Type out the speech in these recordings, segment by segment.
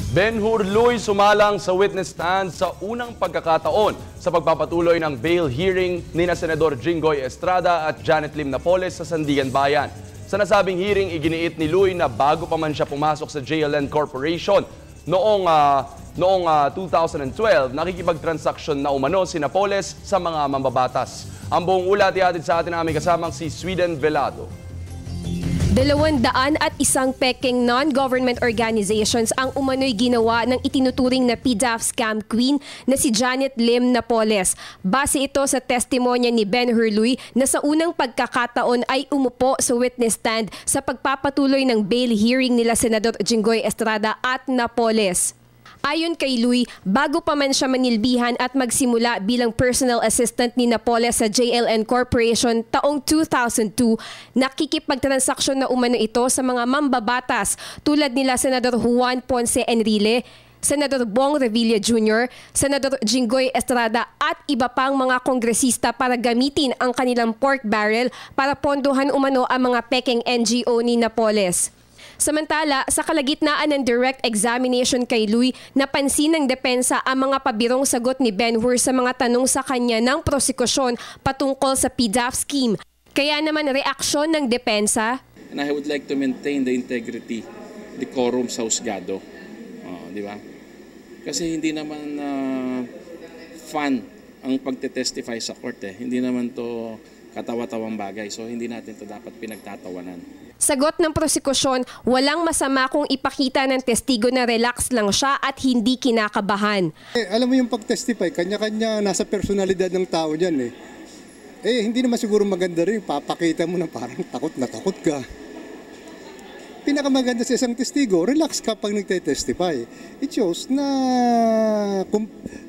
Ben-Hur Luy sumalang sa witness stand sa unang pagkakataon sa pagpapatuloy ng bail hearing ni na Senador Jinggoy Estrada at Janet Lim Napoles sa Sandigan Bayan. Sa nasabing hearing, iginiit ni Luy na bago pa man siya pumasok sa JLN Corporation noong 2012, nakikipagtransaksyon na umano si Napoles sa mga mambabatas. Ang buong ulat ihatid sa atin aming kasamang si Sweden Velado. 201 pekeng non-government organizations ang umano'y ginawa ng itinuturing na PDAF scam queen na si Janet Lim Napoles. Base ito sa testimonya ni Ben-Hur Luy na sa unang pagkakataon ay umupo sa witness stand sa pagpapatuloy ng bail hearing nila Senador Jinggoy Estrada at Napoles. Ayon kay Luy, bago pa man siya manilbihan at magsimula bilang personal assistant ni Napoles sa JLN Corporation taong 2002, nakikipagtransaksyon na umano ito sa mga mambabatas tulad nila Senador Juan Ponce Enrile, Senador Bong Revilla Jr., Senador Jinggoy Estrada at iba pang mga kongresista para gamitin ang kanilang pork barrel para pondohan umano ang mga pekeng NGO ni Napoles. Samantala, sa kalagitnaan ng direct examination kay Luy, napansin ng depensa ang mga pabirong sagot ni Ben-Hur sa mga tanong sa kanya ng prosekusyon patungkol sa PDAF scheme. Kaya naman reaksyon ng depensa, and I would like to maintain the integrity, decorum sa husgado. Di ba? Kasi hindi naman fun ang pagte-testify sa korte. Hindi naman to katawa-tawang bagay. So hindi natin to dapat pinagtatawanan. Sagot ng prosekusyon, walang masama kung ipakita ng testigo na relax lang siya at hindi kinakabahan. Alam mo yung pag-testify, kanya-kanya nasa personalidad ng tao dyan eh. Hindi naman siguro maganda rin, papakita mo na parang takot na takot ka. Pinakamaganda sa isang testigo, relax ka pag nagte-testify. It shows na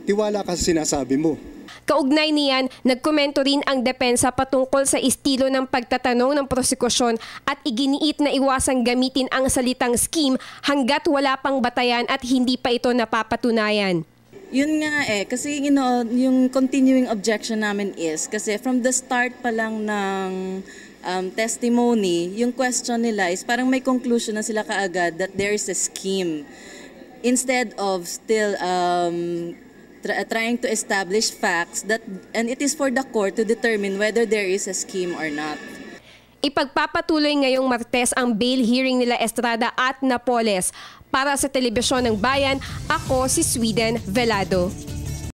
tiwala ka sa sinasabi mo. Kaugnay niyan, nagkomento rin ang depensa patungkol sa estilo ng pagtatanong ng prosekusyon at iginiit na iwasang gamitin ang salitang scheme hanggat wala pang batayan at hindi pa ito napapatunayan. Yun nga kasi yung continuing objection namin is, kasi from the start pa lang ng testimony, yung question nila is parang may conclusion na sila kaagad that there is a scheme. Instead of still trying to establish facts and it is for the court to determine whether there is a scheme or not. Ipagpapatuloy ngayong Martes ang bail hearing nila Estrada at Napoles. Para sa Telebisyon ng Bayan, ako si Sweden Velado.